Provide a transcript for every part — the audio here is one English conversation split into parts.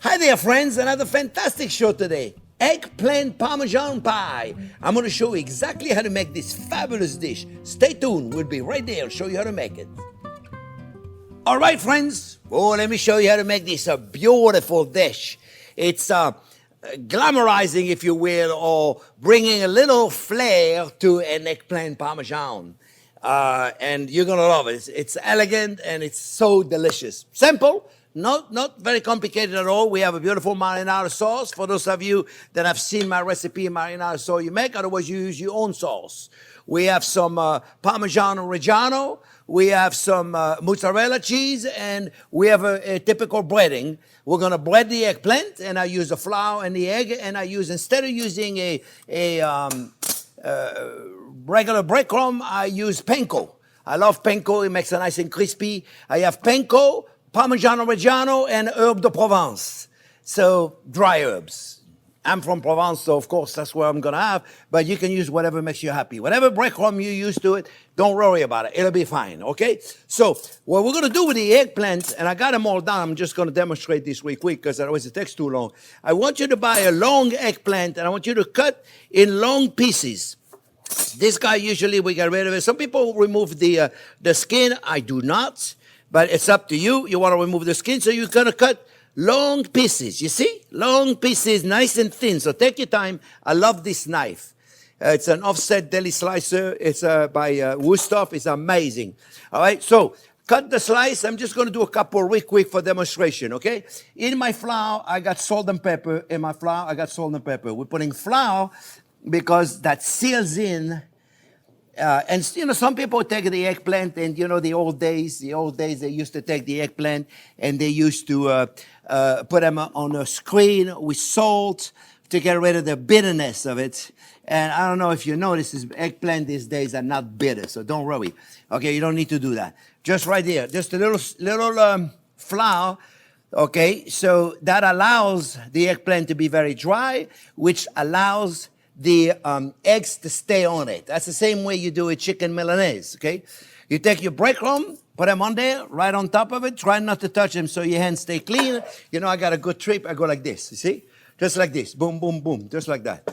Hi there, friends. Another fantastic show today. Eggplant Parmesan Pie. I'm going to show you exactly how to make this fabulous dish. Stay tuned. We'll be right there. I'll show you how to make it. All right, friends. Oh, let me show you how to make this a beautiful dish. It's glamorizing, if you will, or bringing a little flair to an eggplant parmesan. And you're going to love it. It's elegant and it's so delicious. Simple. Not very complicated at all. We have a beautiful marinara sauce. For those of you that have seen my recipe marinara sauce you make, otherwise you use your own sauce. We have some Parmigiano Reggiano. We have some mozzarella cheese, and we have a typical breading. We're going to bread the eggplant, and I use the flour and the egg, and I use, instead of using a regular breadcrumb, I use panko. I love panko. It makes it nice and crispy. I have panko, Parmigiano Reggiano, and herb de Provence. So dry herbs. I'm from Provence, so of course that's what I'm going to have. But you can use whatever makes you happy. Whatever breadcrumb you use to it, don't worry about it. It'll be fine, okay? So what we're going to do with the eggplant, and I got them all down. I'm just going to demonstrate this quick because otherwise it takes too long. I want you to buy a long eggplant, and I want you to cut in long pieces. This guy, usually we get rid of it. Some people remove the skin. I do not. But it's up to you. You want to remove the skin, so you're going to cut long pieces. You see? Long pieces, nice and thin. So take your time. I love this knife. It's an offset deli slicer. It's by Wusthof. It's amazing. All right? So cut the slice. I'm just going to do a couple real quick for demonstration, okay? In my flour, I got salt and pepper. In my flour, I got salt and pepper. We're putting flour because that seals in. And, you know, some people take the eggplant, and, you know, the old days, they used to take the eggplant and they used to put them on a screen with salt to get rid of the bitterness of it. And I don't know if you notice, eggplant these days are not bitter, so don't worry. Okay, you don't need to do that. Just right there, just a little flour, okay? So that allows the eggplant to be very dry, which allows the eggs to stay on it. That's the same way you do a chicken Milanese, okay? You take your breadcrumb, put them on there, right on top of it. Try not to touch them so your hands stay clean. You know, I got a good trip. I go like this, you see? Just like this. Boom, boom, boom. Just like that.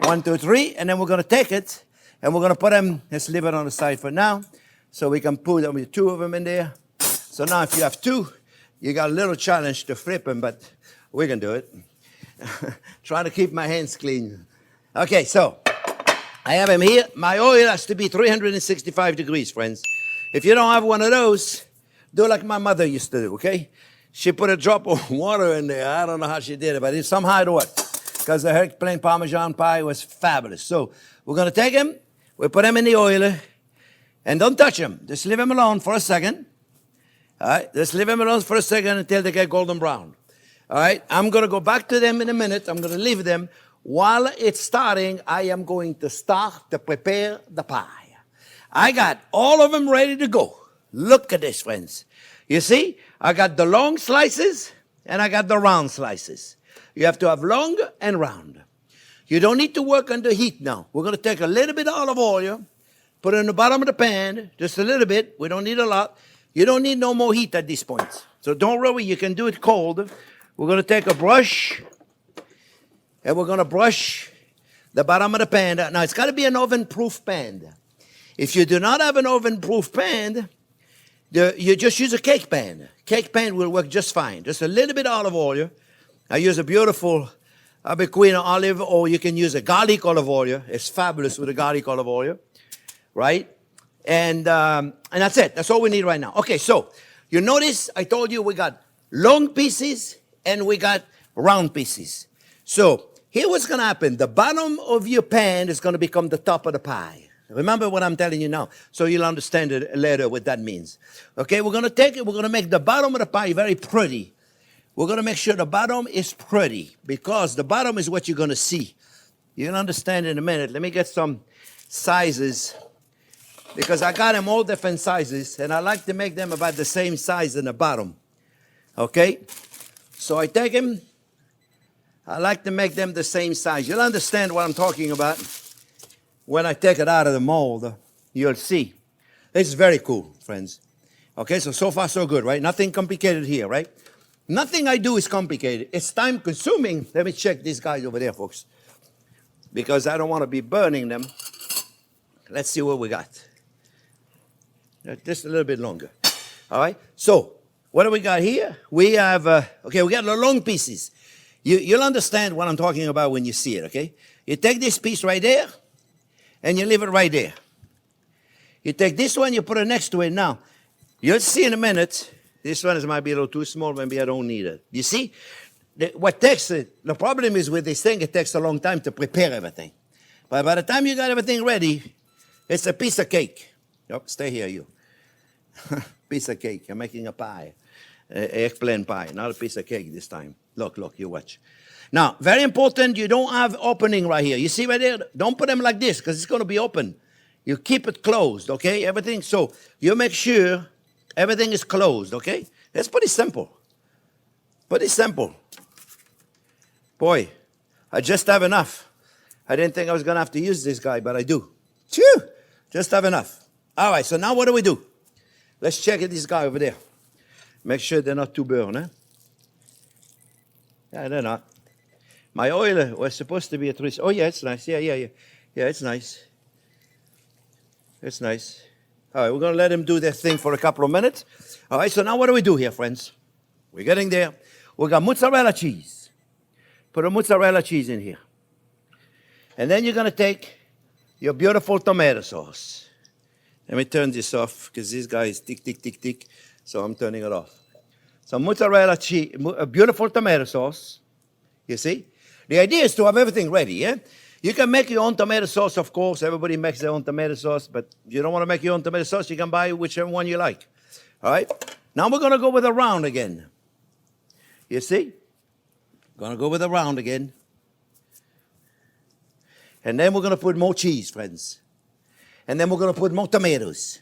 1, 2, 3. And then we're going to take it, and we're going to put them, let's leave it on the side for now, so we can put them with 2 of them in there. So now if you have 2, you got a little challenge to flip them, but we can do it. Trying to keep my hands clean. Okay, so I have them here. My oil has to be 365 degrees, friends. If you don't have one of those, do like my mother used to do, okay? She put a drop of water in there. I don't know how she did it, but somehow it worked because the eggplant Parmesan pie was fabulous. So we're going to take them. We put them in the oil, and don't touch them. Just leave them alone for a second. All right, just leave them alone for a second until they get golden brown. All right, I'm going to go back to them in a minute. I'm going to leave them. While it's starting, I am going to start to prepare the pie. I got all of them ready to go. Look at this, friends. You see, I got the long slices and I got the round slices. You have to have long and round. You don't need to work under heat now. We're going to take a little bit of olive oil, put it in the bottom of the pan, just a little bit. We don't need a lot. You don't need no more heat at this point. So don't worry, you can do it cold. We're going to take a brush, and we're going to brush the bottom of the pan. Now, it's got to be an oven-proof pan. If you do not have an oven-proof pan, you just use a cake pan. Cake pan will work just fine. Just a little bit of olive oil. I use a beautiful Abequina olive, or you can use a garlic olive oil. It's fabulous with a garlic olive oil, right? And that's it. That's all we need right now. Okay, so you notice I told you we got long pieces and we got round pieces. So here what's going to happen. The bottom of your pan is going to become the top of the pie. Remember what I'm telling you now, so you'll understand it later what that means. Okay, we're going to take it. We're going to make the bottom of the pie very pretty. We're going to make sure the bottom is pretty because the bottom is what you're going to see. You'll understand in a minute. Let me get some sizes because I got them all different sizes, and I like to make them about the same size in the bottom. Okay, so I take them. I like to make them the same size. You'll understand what I'm talking about when I take it out of the mold. You'll see. This is very cool, friends. Okay, so far so good, right? Nothing complicated here, right? Nothing I do is complicated. It's time consuming. Let me check these guys over there, folks, because I don't want to be burning them. Let's see what we got. Just a little bit longer. All right. So what do we got here? We have, okay, we got the long pieces. You'll understand what I'm talking about when you see it, okay? You take this piece right there, and you leave it right there. You take this one, you put it next to it. Now, you'll see in a minute, this one might be a little too small, maybe I don't need it. You see? The problem is with this thing, it takes a long time to prepare everything. But by the time you got everything ready, it's a piece of cake. Yep, stay here, you. Piece of cake. I'm making a pie. Eggplant pie, not a piece of cake this time. Look, you watch. Now, very important, you don't have opening right here. You see right there? Don't put them like this, because it's going to be open. You keep it closed, okay? Everything, so you make sure everything is closed, okay? It's pretty simple. Pretty simple. Boy, I just have enough. I didn't think I was going to have to use this guy, but I do. Phew! Just have enough. All right, so now what do? Let's check this guy over there. Make sure they're not too burned, huh? Yeah, they're not. My oil was supposed to be at 3. Oh, yeah, it's nice. Yeah. Yeah, it's nice. It's nice. All right, we're going to let him do their thing for a couple of minutes. All right, so now what do we do here, friends? We're getting there. We got mozzarella cheese. Put a mozzarella cheese in here. And then you're going to take your beautiful tomato sauce. Let me turn this off because this guy is tick. So I'm turning it off. So mozzarella cheese, a beautiful tomato sauce. You see? The idea is to have everything ready, yeah? You can make your own tomato sauce, of course. Everybody makes their own tomato sauce, but if you don't want to make your own tomato sauce, you can buy whichever one you like. All right? Now we're going to go with a round again. You see? Going to go with a round again. And then we're going to put more cheese, friends. And then we're going to put more tomatoes.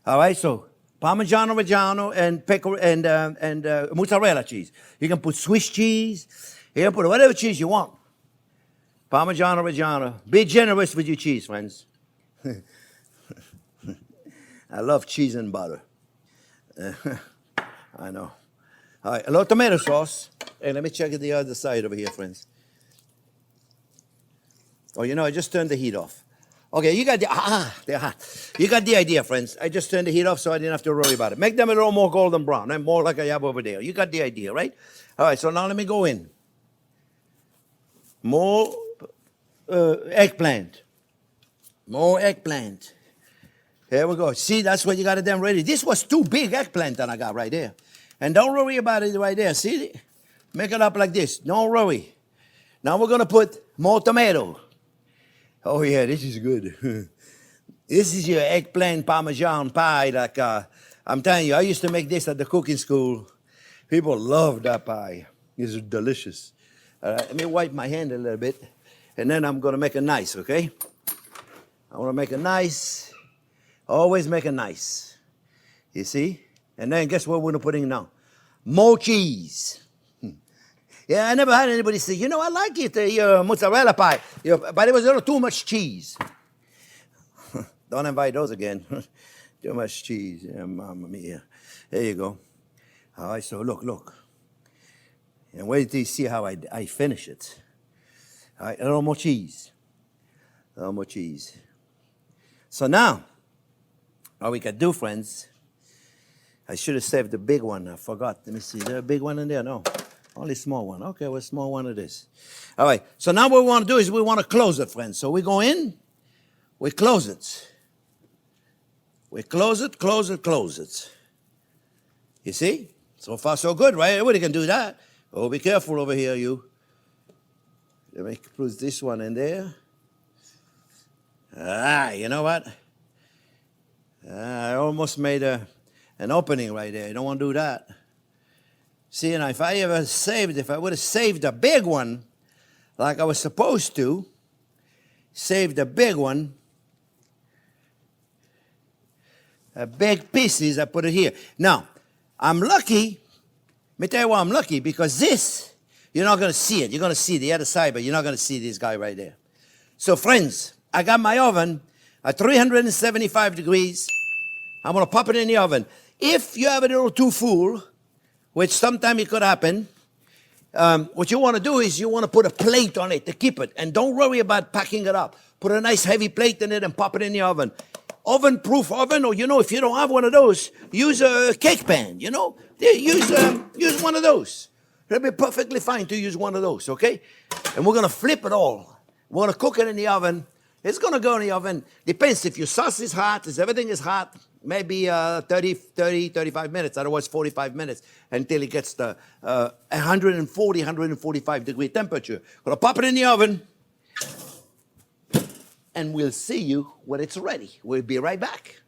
All right? So Parmigiano Reggiano and mozzarella cheese. You can put Swiss cheese. You can put whatever cheese you want. Parmigiano Reggiano. Be generous with your cheese, friends. I love cheese and butter. I know. All right, a little tomato sauce. Hey, let me check the other side over here, friends. Oh, I just turned the heat off. Okay, you got they're hot. You got the idea, friends. I just turned the heat off so I didn't have to worry about it. Make them a little more golden brown, and more like I have over there. You got the idea, right? All right, so now let me go in. More eggplant. More eggplant. Here we go. See, that's what you got it done ready. This was 2 big eggplant that I got right there. And don't worry about it right there. See? Make it up like this. Don't worry. Now we're going to put more tomato. Oh, yeah, this is good. This is your eggplant Parmesan pie. Like I'm telling you, I used to make this at the cooking school. People love that pie. It's delicious. All right, let me wipe my hand a little bit. And then I'm going to make it nice, okay? I want to make it nice. Always make it nice. You see? And then guess what we're putting now? More cheese. Yeah, I never had anybody say, I like it, your mozzarella pie. But it was a little too much cheese. Don't invite those again. Too much cheese. Yeah, mamma mia. There you go. All right, so look. And wait till you see how I finish it. All right, a little more cheese. A little more cheese. So now, what we can do, friends, I should have saved the big one. I forgot. Let me see. Is there a big one in there? No. Only small one. Okay, well, small one it is. All right. So now what we want to do is we want to close it, friends. So we go in. We close it. We close it. You see? So far, so good, right? Everybody can do that. Oh, be careful over here, you. Let me put this one in there. You know what? I almost made an opening right there. You don't want to do that. See, and if I would have saved a big one, like I was supposed to, saved a big one, a big pieces, I put it here. Now, I'm lucky. Let me tell you why I'm lucky, because this, you're not going to see it. You're going to see the other side, but you're not going to see this guy right there. So, friends, I got my oven at 375 degrees. I'm going to pop it in the oven. If you have it a little too full, which sometimes it could happen. What you want to do is you want to put a plate on it to keep it. And don't worry about packing it up. Put a nice heavy plate in it and pop it in the oven. Oven-proof oven, or, if you don't have one of those, use a cake pan, Use one of those. It'll be perfectly fine to use one of those, okay? And we're going to flip it all. We're going to cook it in the oven. It's going to go in the oven. Depends if your sauce is hot, if everything is hot, maybe 35 minutes, otherwise 45 minutes until it gets to 140, 145 degree temperature. Going to pop it in the oven, and we'll see you when it's ready. We'll be right back.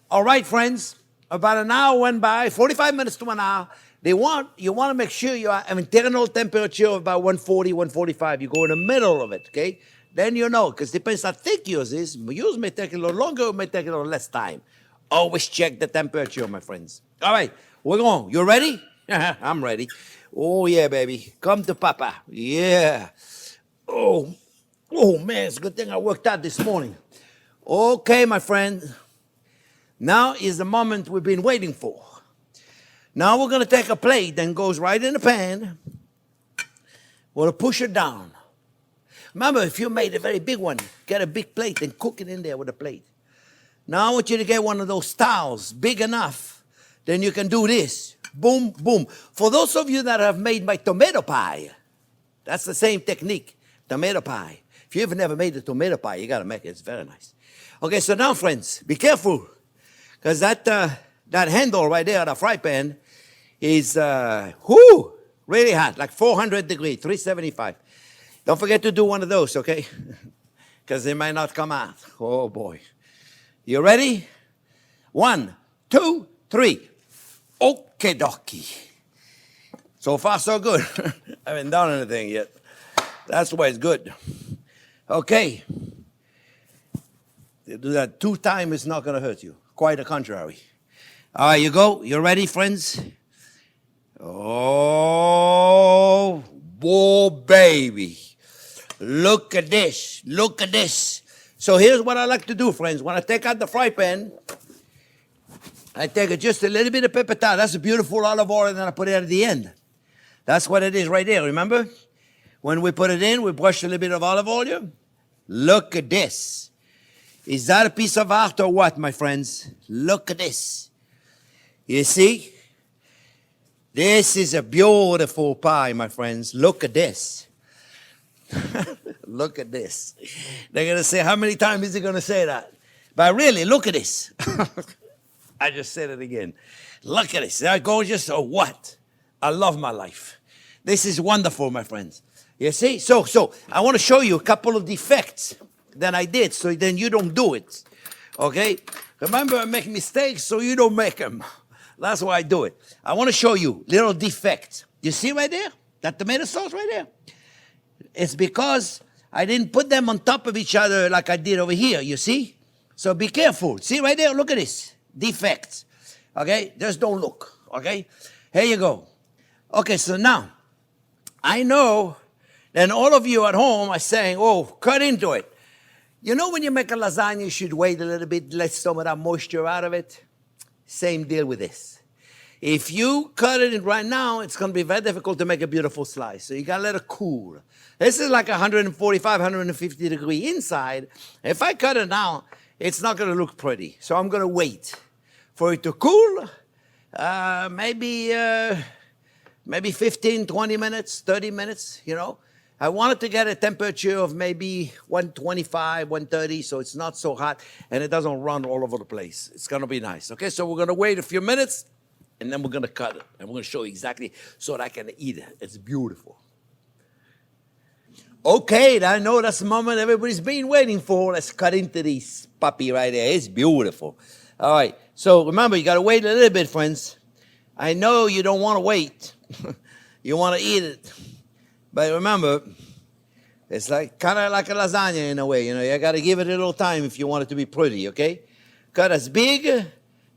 All right, friends, about an hour went by, 45 minutes to an hour. You want to make sure you have an internal temperature of about 140, 145. You go in the middle of it, okay? Then you know, because it depends how thick yours is. Yours may take a little longer, it may take a little less time. Always check the temperature, my friends. All right, we're going. You ready? I'm ready. Oh, yeah, baby. Come to Papa. Yeah. Oh, man, it's a good thing I worked out this morning. Okay, my friend. Now is the moment we've been waiting for. Now we're going to take a plate that goes right in the pan. We're going to push it down. Remember, if you made a very big one, get a big plate and cook it in there with a plate. Now I want you to get one of those towels, big enough, then you can do this. Boom, boom. For those of you that have made my tomato pie, that's the same technique, tomato pie. If you've never made a tomato pie, you got to make it. It's very nice. Okay, so now, friends, be careful, because that handle right there, the fry pan, is really hot, like 400 degrees, 375. Don't forget to do one of those, okay? Because they might not come out. Oh, boy. You ready? 1, 2, 3. Okay, dokie. So far, so good. I haven't done anything yet. That's why it's good. Okay. You do that 2 times, it's not going to hurt you. Quite the contrary. All right, you go. You ready, friends? Oh, baby. Look at this. Look at this. So here's what I like to do, friends. When I take out the fry pan, I take just a little bit of pepper towel. That's a beautiful olive oil, and then I put it at the end. That's what it is right there, remember? When we put it in, we brush a little bit of olive oil. Look at this. Is that a piece of art or what, my friends? Look at this. You see? This is a beautiful pie, my friends. Look at this. Look at this. They're going to say, how many times is he going to say that? But really, look at this. I just said it again. Look at this. Is that gorgeous or what? I love my life. This is wonderful, my friends. You see? So I want to show you a couple of defects that I did, so then you don't do it. Okay? Remember, I make mistakes so you don't make them. That's why I do it. I want to show you little defects. You see right there? That tomato sauce right there? It's because I didn't put them on top of each other like I did over here, you see? So be careful. See right there? Look at this. Defects. Okay? Just don't look. Okay? Here you go. Okay, so now, I know that all of you at home are saying, oh, cut into it. You know when you make a lasagna, you should wait a little bit, let some of that moisture out of it? Same deal with this. If you cut it in right now, it's going to be very difficult to make a beautiful slice. So you got to let it cool. This is like 145, 150 degree inside. If I cut it now, it's not going to look pretty. So I'm going to wait for it to cool. Maybe 15, 20 minutes, 30 minutes, you know. I wanted to get a temperature of maybe 125, 130, so it's not so hot, and it doesn't run all over the place. It's going to be nice. Okay, so we're going to wait a few minutes, and then we're going to cut it. And we're going to show you exactly so that I can eat it. It's beautiful. Okay, I know that's the moment everybody's been waiting for. Let's cut into this puppy right there. It's beautiful. All right, so remember, you got to wait a little bit, friends. I know you don't want to wait. You want to eat it. But remember, it's like kind of like a lasagna in a way. You know, you got to give it a little time if you want it to be pretty, okay? Cut as big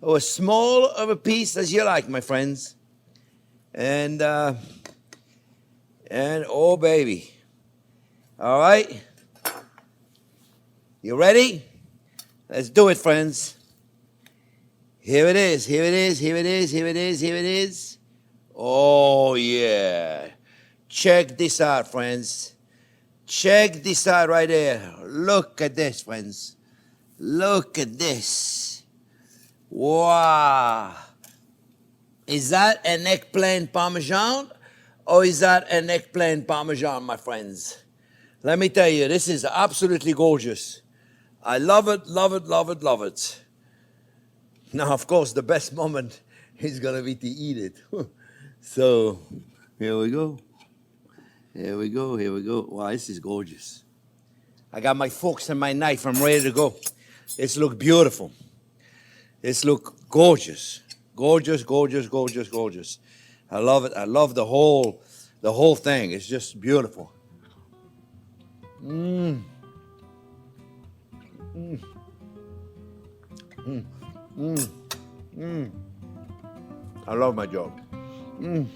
or as small of a piece as you like, my friends. And oh, baby. All right? You ready? Let's do it, friends. Here it is, here it is, here it is, here it is, here it is. Oh, yeah. Check this out, friends. Check this out right there. Look at this, friends. Look at this. Wow. Is that an eggplant parmesan? Or is that an eggplant parmesan, my friends? Let me tell you, this is absolutely gorgeous. I love it, love it, love it, love it. Now, of course, the best moment is going to be to eat it. So, here we go. Here we go, here we go. Wow, this is gorgeous. I got my forks and my knife. I'm ready to go. This look beautiful. This look gorgeous. Gorgeous, gorgeous, gorgeous, gorgeous. I love it. I love the whole thing. It's just beautiful. Mmm. Mmm. Mmm. Mmm. Mmm. I love my job. Mmm.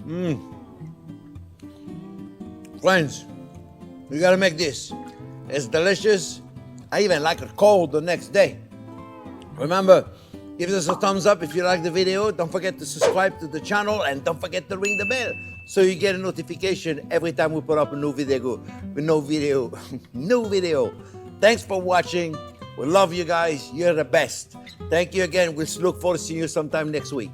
Mmm. Friends, you gotta make this. It's delicious. I even like it cold the next day. Remember, give us a thumbs up if you like the video. Don't forget to subscribe to the channel and don't forget to ring the bell so you get a notification every time we put up a new video. New video. Thanks for watching. We love you guys. You're the best. Thank you again. We'll look forward to seeing you sometime next week.